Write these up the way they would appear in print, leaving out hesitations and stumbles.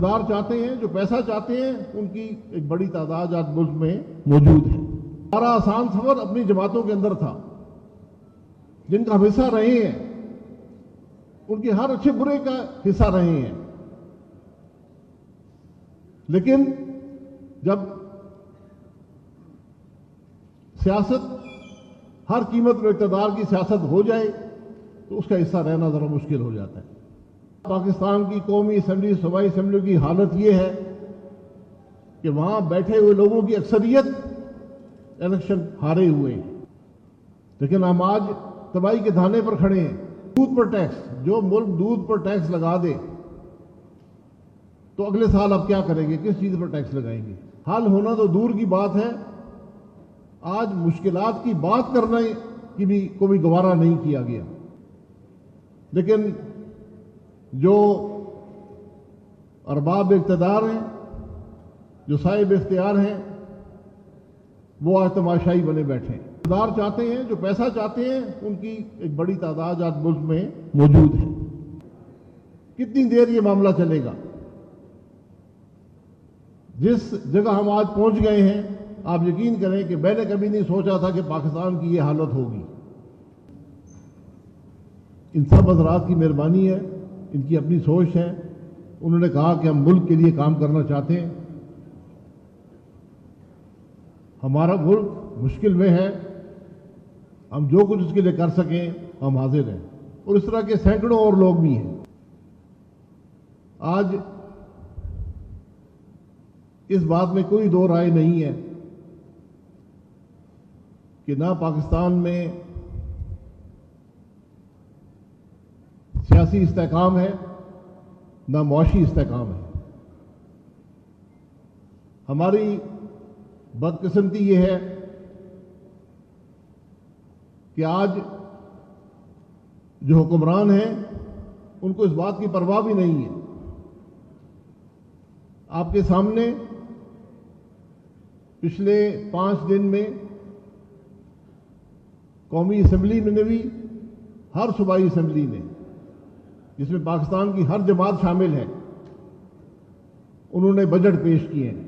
اقتدار چاہتے ہیں، جو پیسہ چاہتے ہیں، ان کی ایک بڑی تعداد آج ملک میں موجود ہے۔ ہمارا آسان سفر اپنی جماعتوں کے اندر تھا، جن کا ہم حصہ رہے ہیں، ان کے ہر اچھے برے کا حصہ رہے ہیں، لیکن جب سیاست ہر قیمت پر اقتدار کی سیاست ہو جائے تو اس کا حصہ رہنا ذرا مشکل ہو جاتا ہے۔ پاکستان کی قومی اسمبلی، صوبائی اسمبلی کی حالت یہ ہے کہ وہاں بیٹھے ہوئے لوگوں کی اکثریت الیکشن ہارے ہوئے ہیں، لیکن ہم آج تباہی کے دھانے پر کھڑے ہیں۔ دودھ پر ٹیکس، جو ملک دودھ پر ٹیکس لگا دے تو اگلے سال اب کیا کریں گے، کس چیز پر ٹیکس لگائیں گے؟ حل ہونا تو دور کی بات ہے، آج مشکلات کی بات کرنا کی بھی کوئی گوارا نہیں کیا گیا، لیکن جو ارباب اقتدار ہیں، جو صاحب اختیار ہیں، وہ آج تماشائی بنے بیٹھے ہیں۔ اقتدار چاہتے ہیں، جو پیسہ چاہتے ہیں، ان کی ایک بڑی تعداد آج ملک میں موجود ہے۔ کتنی دیر یہ معاملہ چلے گا؟ جس جگہ ہم آج پہنچ گئے ہیں، آپ یقین کریں کہ میں نے کبھی نہیں سوچا تھا کہ پاکستان کی یہ حالت ہوگی۔ ان سب حضرات کی مہربانی ہے، ان کی اپنی سوچ ہے، انہوں نے کہا کہ ہم ملک کے لیے کام کرنا چاہتے ہیں، ہمارا ملک مشکل میں ہے، ہم جو کچھ اس کے لیے کر سکیں ہم حاضر ہیں، اور اس طرح کے سینکڑوں اور لوگ بھی ہیں۔ آج اس بات میں کوئی دو رائے نہیں ہے کہ نہ پاکستان میں سیاسی استحکام ہے، نہ معاشی استحکام ہے۔ ہماری بدقسمتی یہ ہے کہ آج جو حکمران ہیں ان کو اس بات کی پرواہ بھی نہیں ہے۔ آپ کے سامنے پچھلے 5 دن میں قومی اسمبلی میں بھی، ہر صوبائی اسمبلی نے، جس میں پاکستان کی ہر جماعت شامل ہے، انہوں نے بجٹ پیش کیے ہیں۔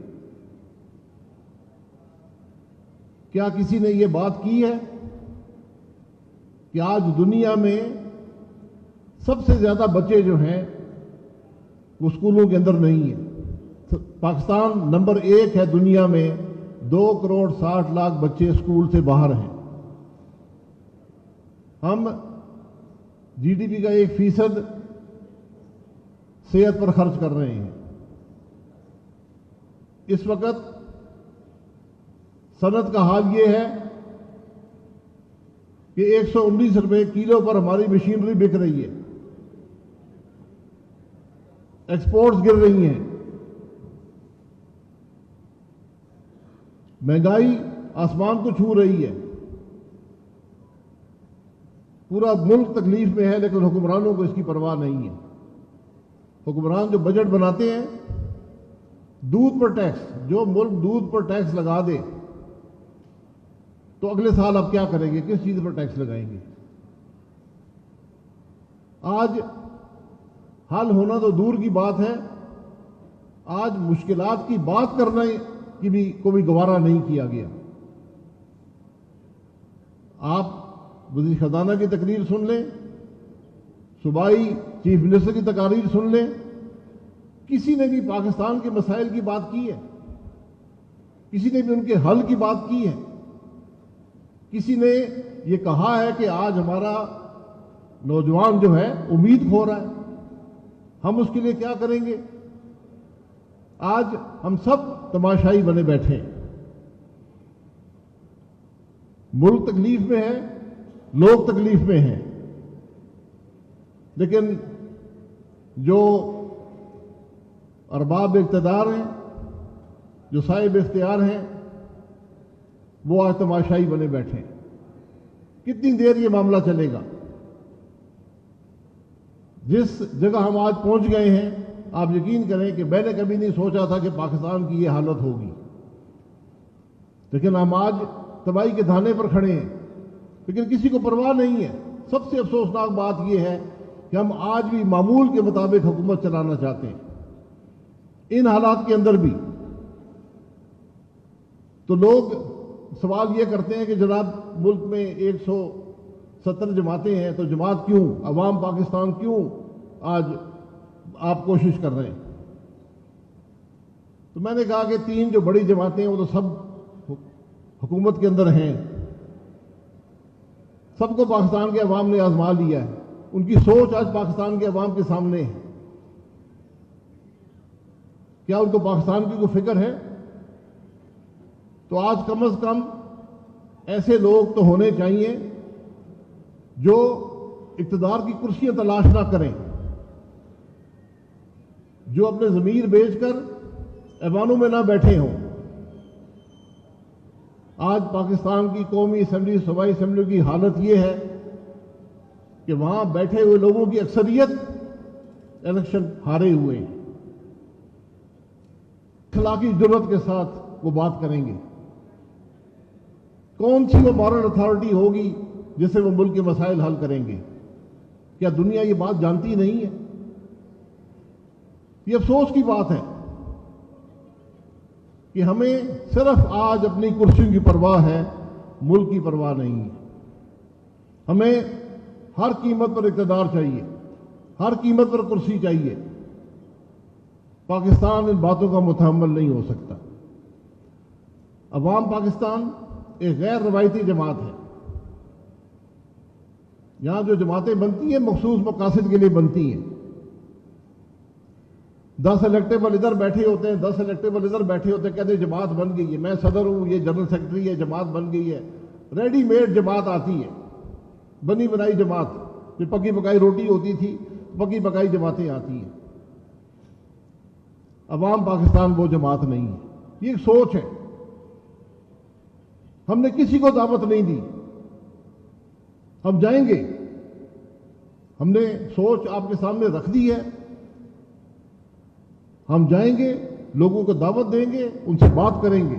کیا کسی نے یہ بات کی ہے کہ آج دنیا میں سب سے زیادہ بچے جو ہیں وہ اسکولوں کے اندر نہیں ہیں؟ پاکستان نمبر 1 ہے دنیا میں، 2.60 کروڑ بچے اسکول سے باہر ہیں۔ ہم جی ڈی پی کا 1% صحت پر خرچ کر رہے ہیں۔ اس وقت صنعت کا حال یہ ہے کہ 119 روپے کلو پر ہماری مشینری بک رہی ہے، ایکسپورٹس گر رہی ہیں، مہنگائی آسمان کو چھو رہی ہے، پورا ملک تکلیف میں ہے، لیکن حکمرانوں کو اس کی پرواہ نہیں ہے۔ حکمران جو بجٹ بناتے ہیں، دودھ پر ٹیکس، جو ملک دودھ پر ٹیکس لگا دے تو اگلے سال اب کیا کریں گے، کس چیز پر ٹیکس لگائیں گے؟ آج حل ہونا تو دور کی بات ہے، آج مشکلات کی بات کرنا کی بھی کوئی گوارا نہیں کیا گیا۔ آپ وزیر خزانہ کی تقریر سن لیں، صوبائی چیف منسٹر کی تقاریر سن لیں، کسی نے بھی پاکستان کے مسائل کی بات کی ہے؟ کسی نے بھی ان کے حل کی بات کی ہے؟ کسی نے یہ کہا ہے کہ آج ہمارا نوجوان جو ہے امید کھو رہا ہے، ہم اس کے لیے کیا کریں گے؟ آج ہم سب تماشائی بنے بیٹھے ہیں۔ ملک تکلیف میں ہے، لوگ تکلیف میں ہیں، لیکن جو ارباب اقتدار ہیں، جو صاحب اختیار ہیں، وہ آج تماشائی بنے بیٹھے ہیں۔ کتنی دیر یہ معاملہ چلے گا؟ جس جگہ ہم آج پہنچ گئے ہیں، آپ یقین کریں کہ میں نے کبھی نہیں سوچا تھا کہ پاکستان کی یہ حالت ہوگی، لیکن ہم آج تباہی کے دھانے پر کھڑے ہیں، لیکن کسی کو پرواہ نہیں ہے۔ سب سے افسوسناک بات یہ ہے کہ ہم آج بھی معمول کے مطابق حکومت چلانا چاہتے ہیں۔ ان حالات کے اندر بھی تو لوگ سوال یہ کرتے ہیں کہ جناب ملک میں 170 جماعتیں ہیں تو جماعت کیوں، عوام پاکستان کیوں آج آپ کوشش کر رہے ہیں؟ تو میں نے کہا کہ 3 جو بڑی جماعتیں ہیں وہ تو سب حکومت کے اندر ہیں، سب کو پاکستان کے عوام نے آزما لیا ہے، ان کی سوچ آج پاکستان کے عوام کے سامنے ہے۔ کیا ان کو پاکستان کی کوئی فکر ہے؟ تو آج کم از کم ایسے لوگ تو ہونے چاہیے جو اقتدار کی کرسیاں تلاش نہ کریں، جو اپنے ضمیر بیچ کر ایوانوں میں نہ بیٹھے ہوں۔ آج پاکستان کی قومی اسمبلی، صوبائی اسمبلی کی حالت یہ ہے کہ وہاں بیٹھے ہوئے لوگوں کی اکثریت الیکشن ہارے ہوئے ہیں، اخلاقی جرأت کے ساتھ وہ بات کریں گے۔ کون سی وہ مورل اتھارٹی ہوگی جس سے وہ ملک کے مسائل حل کریں گے؟ کیا دنیا یہ بات جانتی نہیں ہے؟ یہ افسوس کی بات ہے کہ ہمیں صرف آج اپنی کرسیوں کی پرواہ ہے، ملک کی پرواہ نہیں ہے۔ ہمیں ہر قیمت پر اقتدار چاہیے، ہر قیمت پر کرسی چاہیے۔ پاکستان ان باتوں کا متحمل نہیں ہو سکتا۔ عوام پاکستان ایک غیر روایتی جماعت ہے۔ یہاں جو جماعتیں بنتی ہیں مخصوص مقاصد کے لیے بنتی ہیں۔ 10 الیکٹیبل ادھر بیٹھے ہوتے ہیں، 10 الیکٹیبل ادھر بیٹھے ہوتے ہیں، کہتے ہیں جماعت بن گئی ہے، میں صدر ہوں، یہ جنرل سیکرٹری ہے، جماعت بن گئی ہے۔ ریڈی میڈ جماعت آتی ہے، بنی بنائی جماعت، جو پکی پکائی روٹی ہوتی تھی، پکی پکائی جماعتیں آتی ہیں۔ عوام پاکستان وہ جماعت نہیں ہے، یہ ایک سوچ ہے۔ ہم نے کسی کو دعوت نہیں دی، ہم جائیں گے، ہم نے سوچ آپ کے سامنے رکھ دی ہے، ہم جائیں گے، لوگوں کو دعوت دیں گے، ان سے بات کریں گے۔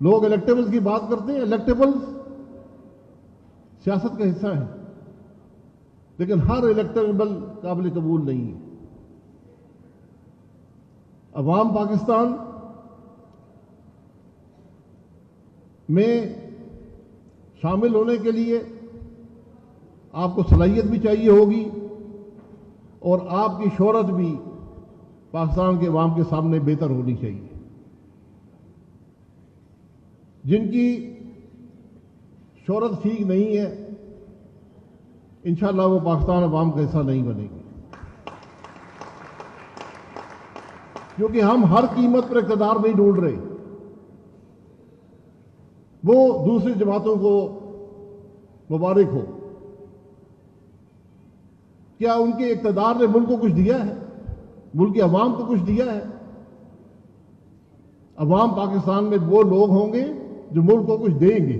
لوگ الیکٹیبلز کی بات کرتے ہیں، الیکٹیبلز سیاست کا حصہ ہے، لیکن ہر الیکٹیبل قابل قبول نہیں ہے۔ عوام پاکستان میں شامل ہونے کے لیے آپ کو صلاحیت بھی چاہیے ہوگی، اور آپ کی شہرت بھی پاکستان کے عوام کے سامنے بہتر ہونی چاہیے۔ جن کی شہرت ٹھیک نہیں ہے، انشاءاللہ وہ پاکستان عوام کا حصہ نہیں بنے گی، کیونکہ ہم ہر قیمت پر اقتدار نہیں ڈھونڈ رہے۔ وہ دوسری جماعتوں کو مبارک ہو، کیا ان کے اقتدار نے ملک کو کچھ دیا ہے؟ ملک کے عوام کو کچھ دیا ہے؟ عوام پاکستان میں وہ لوگ ہوں گے جو ملک کو کچھ دیں گے،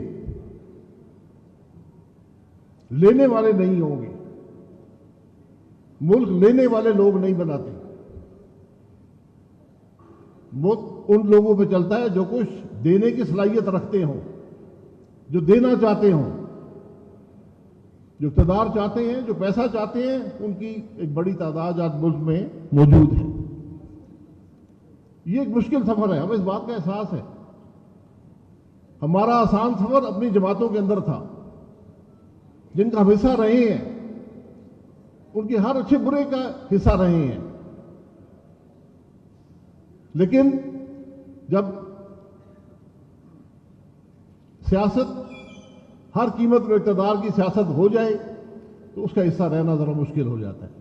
لینے والے نہیں ہوں گے۔ ملک لینے والے لوگ نہیں بناتے، ملک ان لوگوں پہ چلتا ہے جو کچھ دینے کی صلاحیت رکھتے ہوں، جو دینا چاہتے ہوں، جو اقتدار چاہتے ہیں، جو پیسہ چاہتے ہیں۔ ان کی ایک بڑی تعداد آج ملک میں موجود ہے۔ یہ ایک مشکل سفر ہے، ہمیں اس بات کا احساس ہے۔ ہمارا آسان سفر اپنی جماعتوں کے اندر تھا، جن کا ہم حصہ رہے ہیں، ان کے ہر اچھے برے کا حصہ رہے ہیں۔ لیکن جب سیاست ہر قیمت پر اقتدار کی سیاست ہو جائے تو اس کا حصہ رہنا ذرا مشکل ہو جاتا ہے۔